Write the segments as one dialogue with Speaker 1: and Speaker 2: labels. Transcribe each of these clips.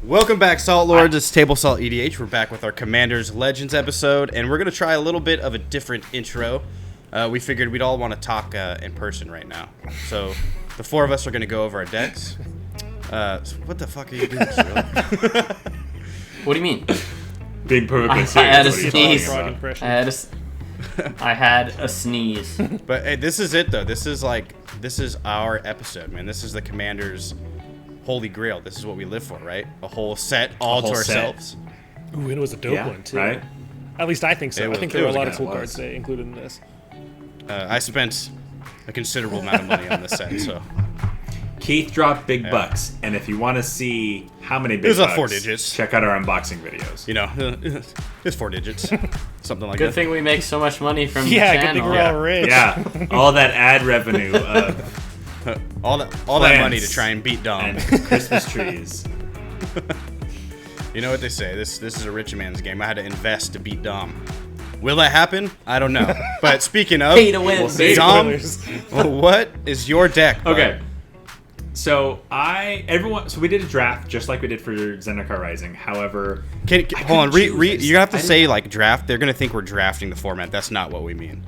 Speaker 1: Welcome back, Salt Lords. It's Table Salt EDH. We're back with our Commanders Legends episode, and we're going to try a little bit of a different intro. We figured we'd all want to talk in person right now. So the four of us are going to go over our decks. What the fuck are you doing, Sterling?
Speaker 2: What do you mean?
Speaker 3: Being perfectly serious.
Speaker 2: I had a
Speaker 3: what are you
Speaker 2: sneeze.
Speaker 3: talking about?
Speaker 2: I had a sneeze.
Speaker 1: But hey, this is it, though. This is our episode, man. This is the Commanders' holy grail. This is what we live for, right? A whole set all to ourselves.
Speaker 4: Ooh, and it was a dope one, too.
Speaker 3: Right?
Speaker 4: At least I think so. I think there were a lot of cool cards they included in this.
Speaker 1: I spent a considerable amount of money on this set, so...
Speaker 3: Keith dropped big bucks, and if you want to see how many big
Speaker 1: It was
Speaker 3: bucks,
Speaker 1: 4 digits.
Speaker 3: check out our unboxing videos.
Speaker 1: You know, it's 4 digits. Something like
Speaker 2: Good
Speaker 1: that.
Speaker 2: thing we make so much money from the
Speaker 4: Yeah,
Speaker 2: channel.
Speaker 4: good thing we're all rich.
Speaker 3: Yeah, all that ad revenue
Speaker 1: all that money to try and beat Dom.
Speaker 3: and Christmas trees.
Speaker 1: You know what they say, this is a rich man's game. I had to invest to beat Dom. Will that happen? I don't know. But speaking of,
Speaker 2: Pay to win, baby.
Speaker 1: Dom, what is your deck, bud?
Speaker 3: Okay. So we did a draft just like we did for Zendikar Rising. However,
Speaker 1: hold on. You're gonna have to say like draft. They're gonna think we're drafting the format. That's not what we mean.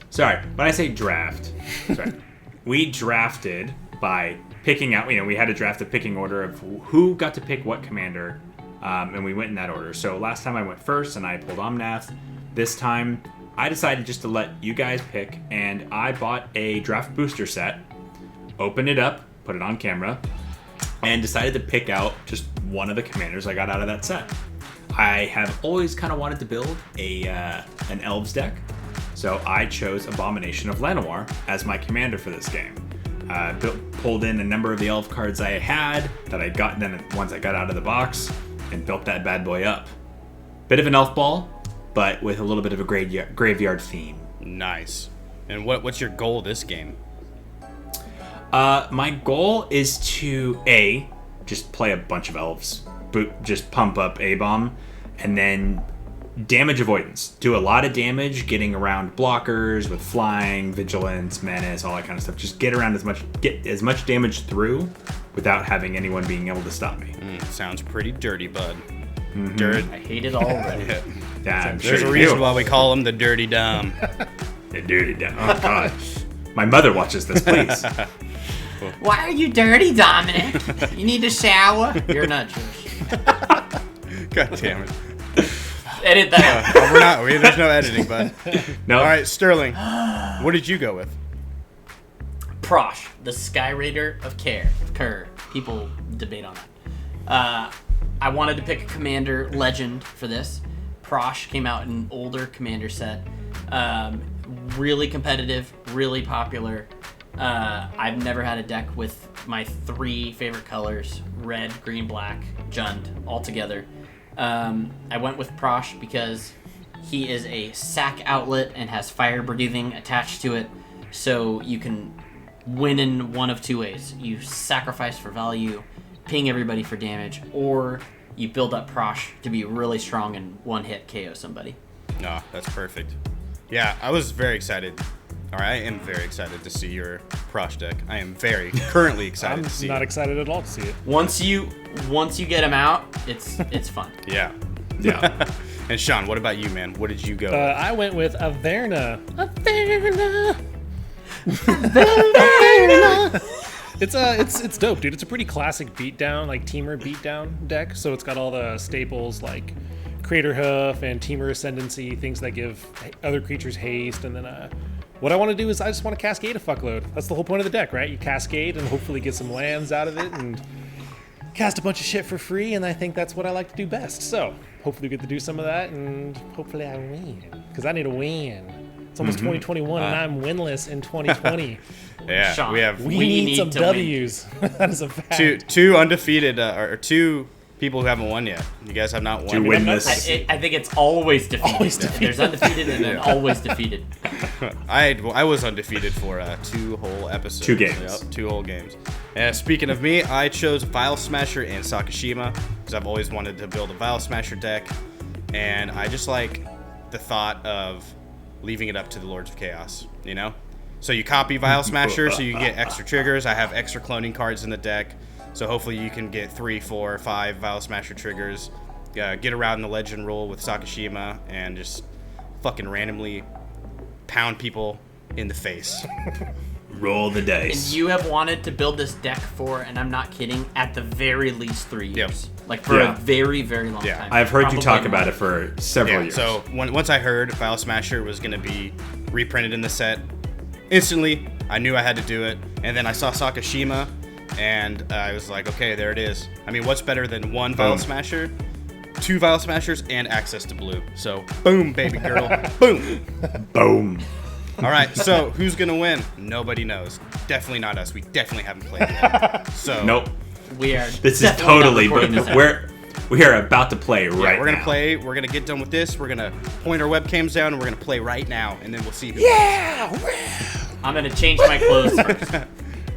Speaker 3: sorry, when I say draft, we drafted by picking out. We had a draft of picking order of who got to pick what commander, and we went in that order. So last time I went first, and I pulled Omnath. This time, I decided just to let you guys pick, and I bought a draft booster set, opened it up, put it on camera, and decided to pick out just one of the commanders I got out of that set. I have always kind of wanted to build an Elves deck, so I chose Abomination of Llanowar as my commander for this game. Pulled in a number of the Elf cards I had that I got, then the ones I got out of the box, and built that bad boy up. Bit of an Elf ball, but with a little bit of a graveyard theme.
Speaker 1: Nice. And what's your goal this game?
Speaker 3: My goal is to just play a bunch of elves, just pump up A-bomb, and then damage avoidance. Do a lot of damage, getting around blockers with flying, vigilance, menace, all that kind of stuff. Just get as much damage through without having anyone being able to stop me.
Speaker 1: Sounds pretty dirty, bud.
Speaker 3: Mm-hmm.
Speaker 1: Dirt.
Speaker 2: I hate it already.
Speaker 3: Yeah, I'm
Speaker 1: There's
Speaker 3: sure
Speaker 1: a
Speaker 3: you
Speaker 1: reason
Speaker 3: do.
Speaker 1: why we call him the Dirty Dom.
Speaker 3: The dirty dumb. Oh god, my mother watches this. Please.
Speaker 2: Why are you dirty, Dominic? You need to shower. You're not Jewish.
Speaker 1: God damn it.
Speaker 2: Edit that.
Speaker 1: We're not. There's no editing, bud.
Speaker 3: No.
Speaker 1: All right, Sterling. What did you go with?
Speaker 2: Prossh, the Sky Raider of Kerr. People debate on that. I wanted to pick a commander legend for this. Prossh came out in an older commander set. Really competitive, really popular. I've never had a deck with my 3 favorite colors, red, green, black, Jund, all together. I went with Prossh because he is a sack outlet and has fire breathing attached to it, so you can win in one of 2 ways. You sacrifice for value, ping everybody for damage, or you build up Prossh to be really strong and one-hit KO somebody.
Speaker 1: No, that's perfect. Yeah, I was very excited. I am very excited to see your Prossh deck. I am currently excited to see
Speaker 4: I'm not
Speaker 1: it.
Speaker 4: excited at all to see it.
Speaker 2: Once you get him out, it's fun.
Speaker 1: Yeah.
Speaker 3: Yeah.
Speaker 1: And Sean, what about you, man? What did you go with?
Speaker 4: I went with Averna. It's dope, dude. It's a pretty classic beatdown, like teamer beatdown deck. So it's got all the staples like Crater Hoof and Teamer Ascendancy, things that give other creatures haste. And then what I want to do is I just want to cascade a fuckload. That's the whole point of the deck, right? You cascade and hopefully get some lands out of it and cast a bunch of shit for free. And I think that's what I like to do best. So hopefully we get to do some of that, and hopefully I win, because I need to win. It's almost 2021 and I'm winless in 2020.
Speaker 1: Yeah,
Speaker 2: Sean,
Speaker 4: we
Speaker 2: need
Speaker 4: need some
Speaker 2: to win.
Speaker 4: W's. That is a fact.
Speaker 1: two undefeated, or 2 people who haven't won yet. You guys have not won.
Speaker 3: To win this.
Speaker 2: I think it's always defeated.
Speaker 4: Always defeated.
Speaker 2: There's undefeated and then always defeated.
Speaker 1: I was undefeated for 2 whole episodes.
Speaker 3: 2 games.
Speaker 1: Yep, 2 whole games. Speaking of me, I chose Vial Smasher and Sakashima because I've always wanted to build a Vial Smasher deck, and I just like the thought of leaving it up to the Lords of Chaos, you know? So you copy Vial Smasher so you can get extra triggers. I have extra cloning cards in the deck. So hopefully you can get 3, 4, 5 Vial Smasher triggers, get around the legend roll with Sakashima, and just fucking randomly pound people in the face.
Speaker 3: Roll the
Speaker 2: And
Speaker 3: dice.
Speaker 2: you have wanted to build this deck for, and I'm not kidding, at the very least 3 years. Like for
Speaker 3: Yeah.
Speaker 2: a very, very long
Speaker 1: Yeah.
Speaker 2: time.
Speaker 3: I've heard you
Speaker 2: Probably
Speaker 3: talk
Speaker 2: more.
Speaker 3: about it for several years.
Speaker 1: So once I heard Vial Smasher was going to be reprinted in the set, instantly I knew I had to do it. And then I saw Sakashima, and I was like, okay, there it is. I mean, what's better than 1 Vial
Speaker 3: Boom.
Speaker 1: Smasher, 2 Vial Smashers, and access to blue? So boom, baby girl, boom.
Speaker 3: Boom.
Speaker 1: All right, so who's going to win? Nobody knows. Definitely not us. We definitely haven't played yet. So
Speaker 3: Nope.
Speaker 2: We are.
Speaker 3: This is
Speaker 2: definitely not
Speaker 3: totally.
Speaker 2: recording
Speaker 3: But
Speaker 2: this
Speaker 3: we are about to play
Speaker 1: yeah,
Speaker 3: right
Speaker 1: we're gonna
Speaker 3: now.
Speaker 1: play. We're gonna get done with this. We're gonna point our webcams down, and we're gonna play right now, and then we'll see who.
Speaker 2: I'm gonna change my clothes first.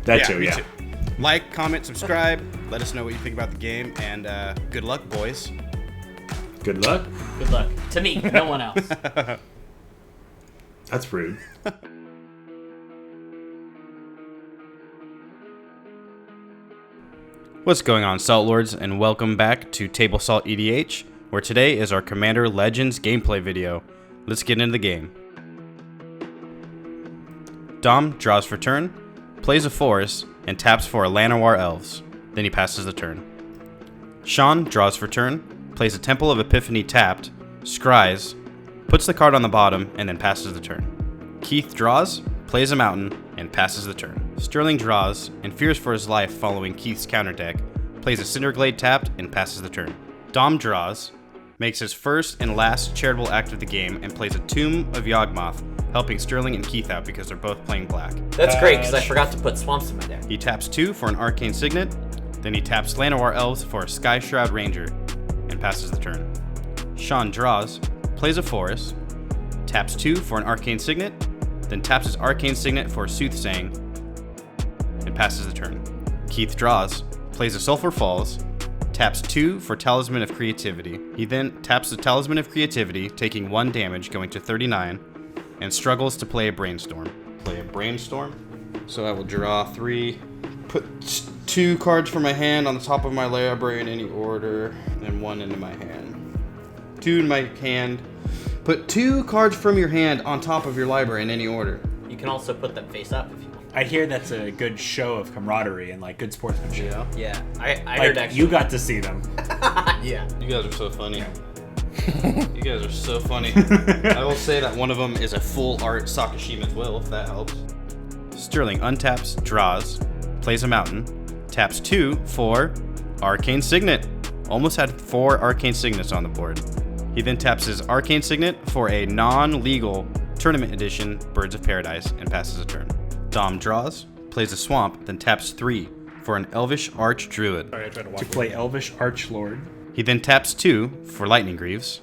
Speaker 3: That too,
Speaker 1: me
Speaker 3: yeah.
Speaker 1: too. Like, comment, subscribe. Let us know what you think about the game, and good luck, boys.
Speaker 3: Good luck.
Speaker 2: Good luck to me, no one else.
Speaker 3: That's rude.
Speaker 1: What's going on, Salt Lords, and welcome back to Table Salt EDH, where today is our Commander Legends gameplay video. Let's get into the game. Dom draws for turn, plays a forest, and taps for a Llanowar Elves. Then he passes the turn. Sean draws for turn, plays a Temple of Epiphany tapped, scries, puts the card on the bottom, and then passes the turn. Keith draws, plays a mountain, and passes the turn. Sterling draws, and fears for his life following Keith's counter deck, plays a Cinderglade tapped, and passes the turn. Dom draws, makes his first and last charitable act of the game, and plays a Tomb of Yawgmoth, helping Sterling and Keith out because they're both playing black.
Speaker 2: That's great because I forgot to put swamps in my deck.
Speaker 1: He taps 2 for an Arcane Signet, then he taps Llanowar Elves for a Sky Shroud Ranger, and passes the turn. Sean draws, plays a forest, taps 2 for an Arcane Signet, then taps his Arcane Signet for a Soothsaying, and passes the turn. Keith draws, plays a Sulphur Falls, taps 2 for Talisman of Creativity. He then taps the Talisman of Creativity, taking 1 damage, going to 39, and struggles to play a Brainstorm. Play a Brainstorm. So I will draw 3, put 2 cards from my hand on the top of my library in any order, and 1 into my hand. 2 in my hand. Put 2 cards from your hand on top of your library in any order.
Speaker 2: You can also put them face up if you want.
Speaker 3: I hear that's a good show of camaraderie and like good sportsmanship.
Speaker 2: Yeah, I
Speaker 3: Like
Speaker 2: heard actually.
Speaker 3: you got to see them.
Speaker 2: Yeah.
Speaker 1: You guys are so funny. You guys are so funny. I will say that one of them is a full art Sakashima's Will, if that helps. Sterling untaps, draws, plays a mountain, taps 2 for Arcane Signet. Almost had 4 Arcane Signets on the board. He then taps his Arcane Signet for a non-legal Tournament Edition Birds of Paradise and passes a turn. Dom draws, plays a swamp, then taps 3 for an Elvish Arch Druid.
Speaker 4: Sorry, I tried to walk
Speaker 3: To play Elvish Archlord.
Speaker 1: He then taps 2 for Lightning Greaves.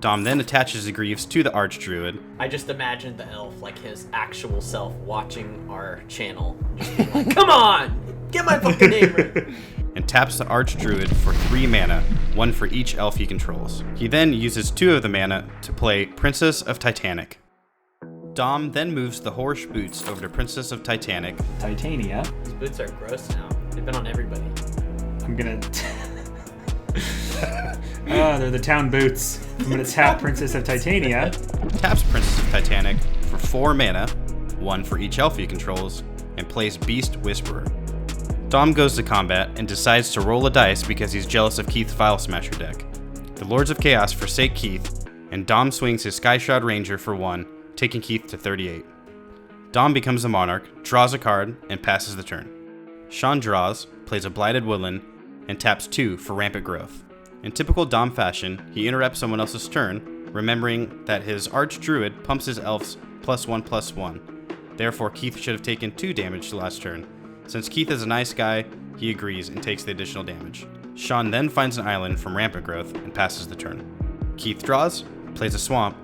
Speaker 1: Dom then attaches the Greaves to the Arch Druid.
Speaker 2: I just imagined the elf, like his actual self, watching our channel. Just being like, come on! Get my fucking name right!
Speaker 1: And taps the Arch Druid for 3 mana, 1 for each elf he controls. He then uses 2 of the mana to play Princess of Titanic. Dom then moves the Horse Boots over to Princess of Titanic.
Speaker 3: Titania.
Speaker 2: These boots are gross now. They've been on everybody.
Speaker 3: I'm gonna. They're the town boots. I'm gonna tap Princess of Titania.
Speaker 1: Taps Princess of Titanic for 4 mana, 1 for each elf he controls, and plays Beast Whisperer. Dom goes to combat and decides to roll a dice because he's jealous of Keith's Vial Smasher deck. The Lords of Chaos forsake Keith, and Dom swings his Sky Shroud Ranger for 1, taking Keith to 38. Dom becomes a Monarch, draws a card, and passes the turn. Sean draws, plays a Blighted Woodland, and taps 2 for Rampant Growth. In typical Dom fashion, he interrupts someone else's turn, remembering that his Arch Druid pumps his elves +1/+1. Therefore, Keith should have taken 2 damage last turn. Since Keith is a nice guy, he agrees and takes the additional damage. Sean then finds an island from Rampant Growth and passes the turn. Keith draws, plays a swamp,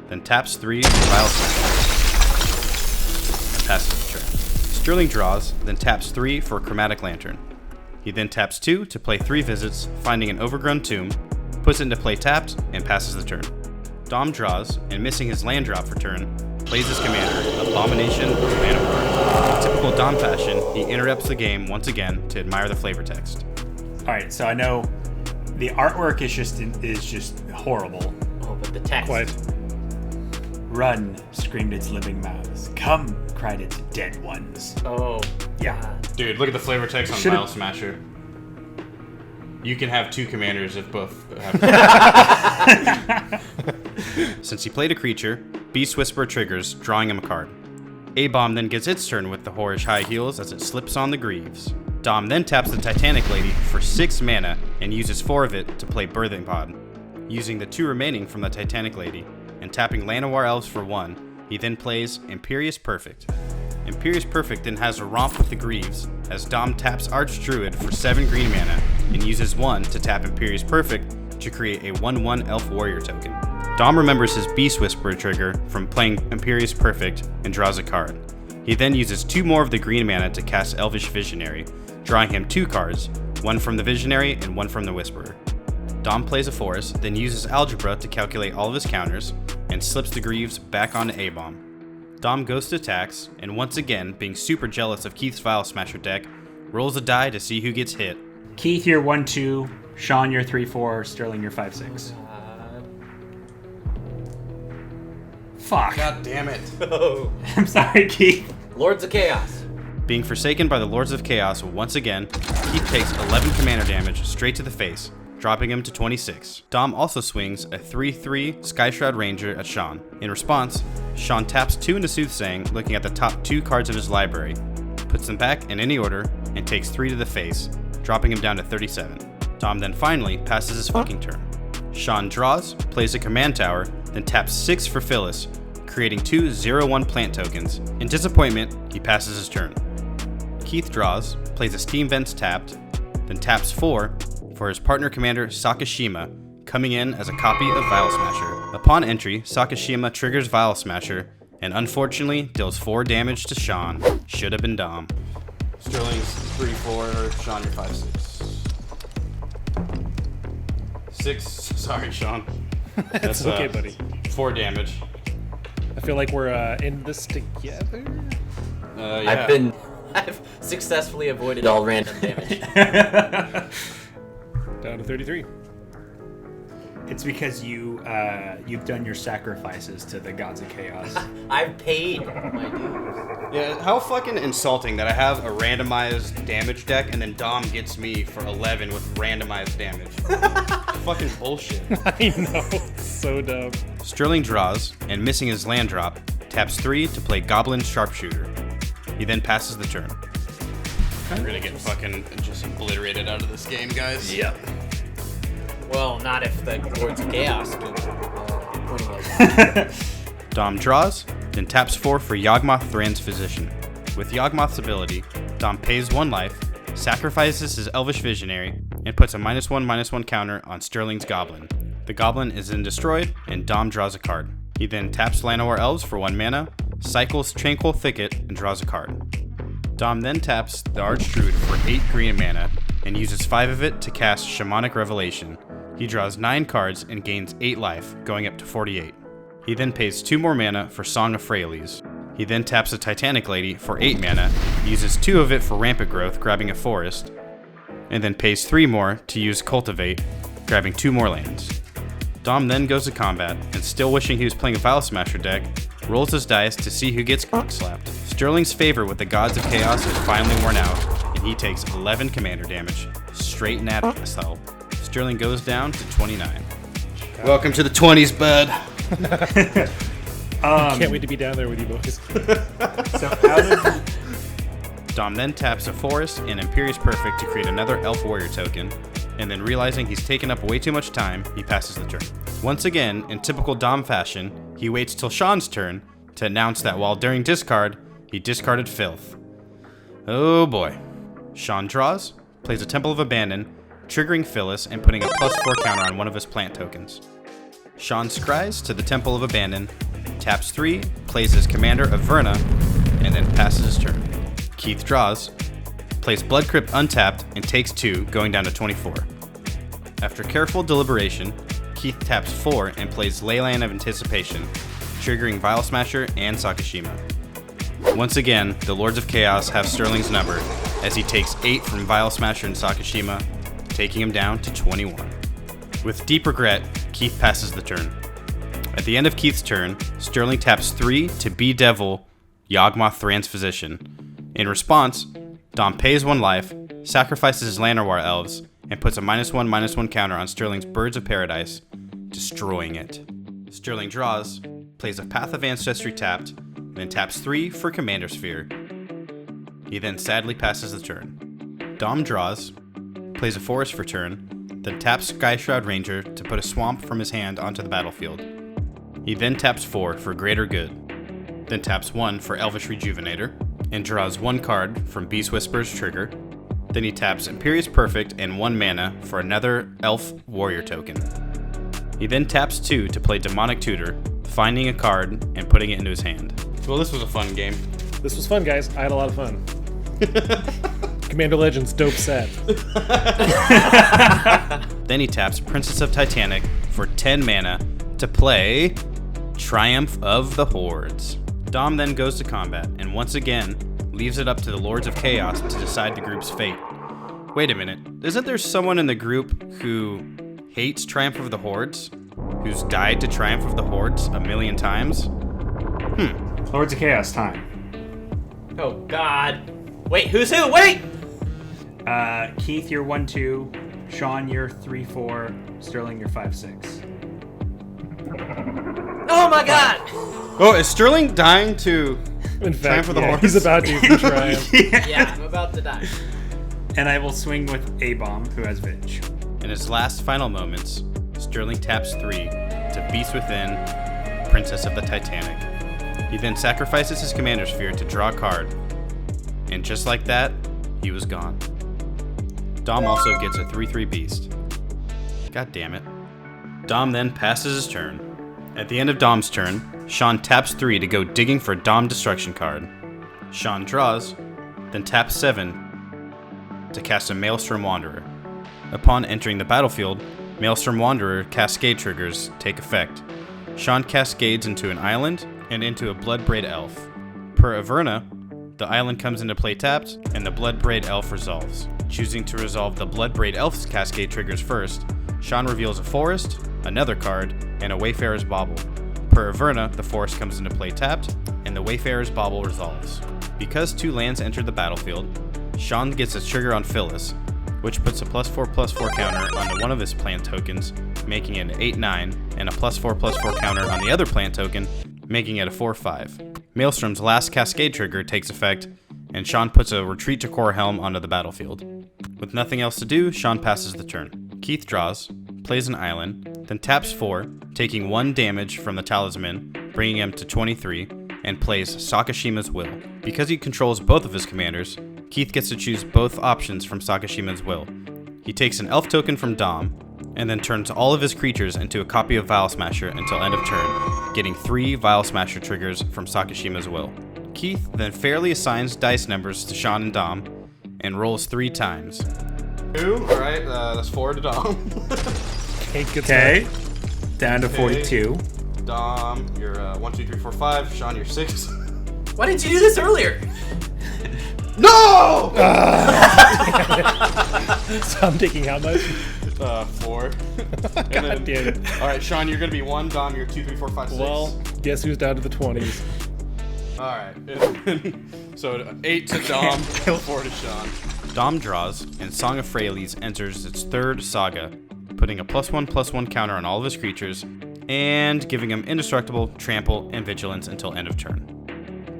Speaker 1: then taps 3 for Vial Smasher and passes the turn. Sterling draws, then taps 3 for Chromatic Lantern. He then taps 2 to play 3 visits, finding an Overgrown Tomb, puts it into play tapped, and passes the turn. Dom draws, and missing his land drop for turn, plays his commander, Abomination of Llanowar, In typical Dom fashion, he interrupts the game once again to admire the flavor text.
Speaker 3: All right, so I know the artwork is just horrible.
Speaker 2: Oh, but the text.
Speaker 4: Quite.
Speaker 3: Run, screamed its living mouths. Come, cried its dead ones.
Speaker 2: Oh.
Speaker 3: Yeah.
Speaker 1: Dude, look at the flavor text on
Speaker 3: Should've-
Speaker 1: Vial Smasher. You can have 2 commanders if both have. Since he played a creature, Beast Whisperer triggers, drawing him a card. A-Bomb then gets its turn with the whorish high heels as it slips on the Greaves. Dom then taps the Titanic Lady for 6 mana and uses 4 of it to play Birthing Pod. Using the 2 remaining from the Titanic Lady and tapping Llanowar Elves for 1, he then plays Imperious Perfect. Imperious Perfect then has a romp with the Greaves as Dom taps Archdruid for 7 green mana and uses 1 to tap Imperious Perfect to create a 1/1 Elf Warrior token. Dom remembers his Beast Whisperer trigger from playing Imperious Perfect and draws a card. He then uses 2 more of the green mana to cast Elvish Visionary, drawing him 2 cards, 1 from the Visionary and 1 from the Whisperer. Dom plays a Forest, then uses Algebra to calculate all of his counters, and slips the Greaves back onto A-Bomb. Dom goes to attacks, and once again, being super jealous of Keith's Vial Smasher deck, rolls a die to see who gets hit.
Speaker 3: Keith, you're 1/2. Sean, you're 3/4. Sterling, you're 5/6. Fuck.
Speaker 1: God damn it.
Speaker 3: I'm sorry, Keith.
Speaker 2: Lords of Chaos.
Speaker 1: Being forsaken by the Lords of Chaos once again, Keith takes 11 commander damage straight to the face, dropping him to 26. Dom also swings a 3/3 Skyshroud Ranger at Sean. In response, Sean taps 2 into Soothsaying, looking at the top 2 cards of his library, puts them back in any order, and takes 3 to the face, dropping him down to 37. Dom then finally passes his fucking turn. Sean draws, plays a command tower, then taps 6 for Phyllis, creating 2 0/1 plant tokens. In disappointment, he passes his turn. Keith draws, plays a Steam Vents tapped, then taps 4 for his partner commander Sakashima, coming in as a copy of Vial Smasher. Upon entry, Sakashima triggers Vial Smasher, and unfortunately deals 4 damage to Sean. Should have been Dom. Sterling's 3/4, Sean you're 5/6. 6, sorry Sean.
Speaker 4: That's okay, buddy.
Speaker 1: 4 damage.
Speaker 4: I feel like we're in this together.
Speaker 1: Yeah.
Speaker 2: I've successfully avoided all random damage.
Speaker 4: Down to 33.
Speaker 3: It's because you've done your sacrifices to the gods of chaos.
Speaker 2: I've paid my dues.
Speaker 1: Yeah, how fucking insulting that I have a randomized damage deck and then Dom gets me for 11 with randomized damage. Fucking bullshit.
Speaker 4: I know. So dumb.
Speaker 1: Sterling draws, and missing his land drop, taps 3 to play Goblin Sharpshooter. He then passes the turn. We're gonna get fucking just obliterated out of this game, guys.
Speaker 2: Yep. Well, not if the Lords of Chaos keep pointing at you.
Speaker 1: Dom draws, then taps 4 for Yawgmoth Thran's Physician. With Yawgmoth's ability, Dom pays 1 life, sacrifices his Elvish Visionary, and puts a -1/-1 counter on Sterling's Goblin. The Goblin is then destroyed, and Dom draws a card. He then taps Llanowar Elves for 1 mana, cycles Tranquil Thicket, and draws a card. Dom then taps the Archdruid for 8 green mana, and uses 5 of it to cast Shamanic Revelation. He draws 9 cards and gains 8 life, going up to 48. He then pays 2 more mana for Song of Freyalise. He then taps a Titanic Lady for 8 mana, uses 2 of it for Rampant Growth, grabbing a forest, and then pays 3 more to use Cultivate, grabbing 2 more lands. Dom then goes to combat, and still wishing he was playing a Vial Smasher deck, rolls his dice to see who gets slapped. Sterling's favor with the Gods of Chaos is finally worn out, and he takes 11 commander damage, straight in asshole. Sterling goes down to 29. Welcome to the 20s, bud.
Speaker 4: Can't wait to be down there with you boys.
Speaker 3: So out of
Speaker 1: Dom then taps a Forest and Imperious Perfect to create another Elf Warrior token, and then realizing he's taken up way too much time, he passes the turn. Once again, in typical Dom fashion, he waits till Sean's turn to announce that while during discard, he discarded Filth. Oh boy. Sean draws, plays a Temple of Abandon, triggering Phyllis and putting a +4 counter on one of his plant tokens. Sean scries to the Temple of Abandon, taps 3, plays his commander Averna, and then passes his turn. Keith draws, plays Blood Crypt untapped, and takes 2, going down to 24. After careful deliberation, Keith taps 4 and plays Leyland of Anticipation, triggering Vial Smasher and Sakashima. Once again, the Lords of Chaos have Sterling's number as he takes 8 from Vial Smasher and Sakashima, taking him down to 21. With deep regret, Keith passes the turn. At the end of Keith's turn, Sterling taps 3 to Bedevil Yawgmoth Thran's Physician. In response, Dom pays 1 life, sacrifices his Llanowar elves, and puts a -1/-1 counter on Sterling's Birds of Paradise, destroying it. Sterling draws, plays a Path of Ancestry tapped, then taps 3 for Commander Sphere. He then sadly passes the turn. Dom draws, plays a Forest for turn, then taps Skyshroud Ranger to put a swamp from his hand onto the battlefield. He then taps 4 for Greater Good, then taps 1 for Elvish Rejuvenator, and draws 1 card from Beast Whisperer's trigger. Then he taps Imperious Perfect and 1 mana for another Elf Warrior token. He then taps 2 to play Demonic Tutor, finding a card and putting it into his hand. Well, this was a fun game.
Speaker 4: This was fun, guys. I had a lot of fun. Commander Legends, dope set.
Speaker 1: Then he taps Princess of Titanic for 10 mana to play Triumph of the Hordes. Dom then goes to combat and once again leaves it up to the Lords of Chaos to decide the group's fate. Wait a minute, isn't there someone in the group who hates Triumph of the Hordes? Who's died to Triumph of the Hordes a million times?
Speaker 3: Lords of Chaos time.
Speaker 2: Oh, God. Wait, who's who? Wait!
Speaker 3: Keith, you're 1-2. Sean, you're 3-4. Sterling, you're 5-6.
Speaker 2: Oh, my God!
Speaker 1: Oh, is Sterling dying to
Speaker 4: In
Speaker 1: Triumph
Speaker 4: fact,
Speaker 1: of the
Speaker 4: yeah,
Speaker 1: Hordes?
Speaker 4: he's about to for Triumph.
Speaker 2: Yeah, I'm about to die.
Speaker 3: And I will swing with A-Bomb, who has Vig.
Speaker 1: In his last final moments, Sterling taps 3 to Beast Within, Princess of the Titanic. He then sacrifices his Commander Sphere to draw a card, and just like that, he was gone. Dom also gets a 3/3 Beast. God damn it. Dom then passes his turn. At the end of Dom's turn, Sean taps 3 to go digging for a Dom Destruction card. Sean draws, then taps 7 to cast a Maelstrom Wanderer. Upon entering the battlefield, Maelstrom Wanderer Cascade triggers take effect. Sean cascades into an island and into a Bloodbraid Elf. Per Averna, the island comes into play tapped, and the Bloodbraid Elf resolves. Choosing to resolve the Bloodbraid Elf's cascade triggers first, Sean reveals a forest, another card, and a Wayfarer's Bauble. Per Averna, the forest comes into play tapped, and the Wayfarer's Bauble resolves. Because 2 lands entered the battlefield, Sean gets a trigger on Phyllis, which puts a +4/+4 counter onto one of his plant tokens, making it an 8/9, and a +4/+4 counter on the other plant token, making it a 4/5. Maelstrom's last cascade trigger takes effect, and Sean puts a Retreat to Core Helm onto the battlefield. With nothing else to do, Sean passes the turn. Keith draws, plays an island, then taps 4, taking 1 damage from the Talisman, bringing him to 23, and plays Sakashima's Will. Because he controls both of his commanders, Keith gets to choose both options from Sakashima's Will. He takes an elf token from Dom, and then turns all of his creatures into a copy of Vial Smasher until end of turn, getting 3 Vial Smasher triggers from Sakashima's Will. Keith then fairly assigns dice numbers to Sean and Dom, and rolls 3 times. 2, alright, that's 4 to Dom.
Speaker 3: Okay, down to 42.
Speaker 1: Dom, you're 1, 2, 3, 4, 5. Sean, you're 6.
Speaker 2: Why didn't you do this earlier?
Speaker 1: No!
Speaker 4: So I'm taking how much?
Speaker 1: 4.
Speaker 4: God damn it.
Speaker 1: Alright, Sean, you're gonna be 1. Dom, you're 2, 3, 4, 5, 6.
Speaker 4: Well, guess who's down to the 20s?
Speaker 1: Alright. So 8 to Dom, 4 to Sean. Dom draws, and Song of Freyalise enters its 3rd saga, putting a +1/+1 counter on all of his creatures, and giving him Indestructible, Trample, and Vigilance until end of turn.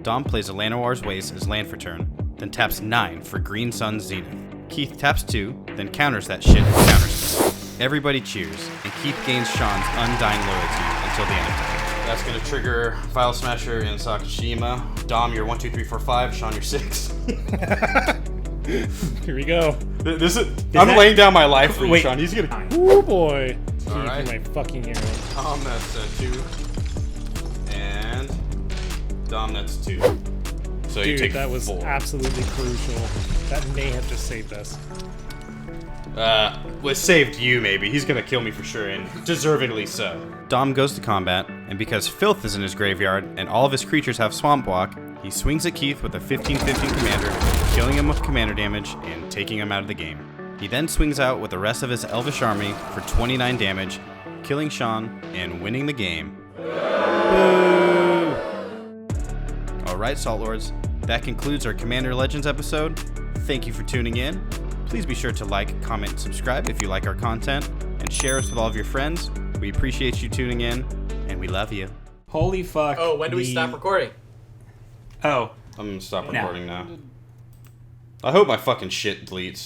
Speaker 1: Dom plays a Llanowar's Waste as land for turn, then taps 9 for Green Sun's Zenith. Keith taps 2, then counters that shit with counterspell. Everybody cheers, and Keith gains Sean's undying loyalty until the end of turn. That's going to trigger Vial Smasher and Sakashima. Dom, you're 1, 2, 3, 4, 5. Sean, you're 6.
Speaker 4: Here we go.
Speaker 1: I'm laying down my life for you, Sean. He's going to...
Speaker 4: Oh boy.
Speaker 1: All
Speaker 4: Keith,
Speaker 1: right.
Speaker 4: my fucking arrow.
Speaker 1: Dom, that's 2. And Dom, that's 2. So you
Speaker 4: Dude,
Speaker 1: take
Speaker 4: that was
Speaker 1: 4.
Speaker 4: absolutely crucial. That may have just saved us.
Speaker 1: Well, saved you, maybe. He's gonna kill me for sure, and deservedly so. Dom goes to combat, and because Filth is in his graveyard and all of his creatures have Swamp Walk, He swings at Keith with a 15-15 commander, killing him with commander damage and taking him out of the game. He then swings out with the rest of his Elvish army for 29 damage, killing Sean and winning the game. Boo! Alright, Salt Lords, that concludes our Commander Legends episode. Thank you for tuning in. Please be sure to like, comment, subscribe if you like our content, and share us with all of your friends. We appreciate you tuning in, and we love you.
Speaker 3: Holy fuck.
Speaker 2: Oh, when do we stop recording?
Speaker 3: Oh.
Speaker 1: I'm gonna stop recording now. I hope my fucking shit deletes.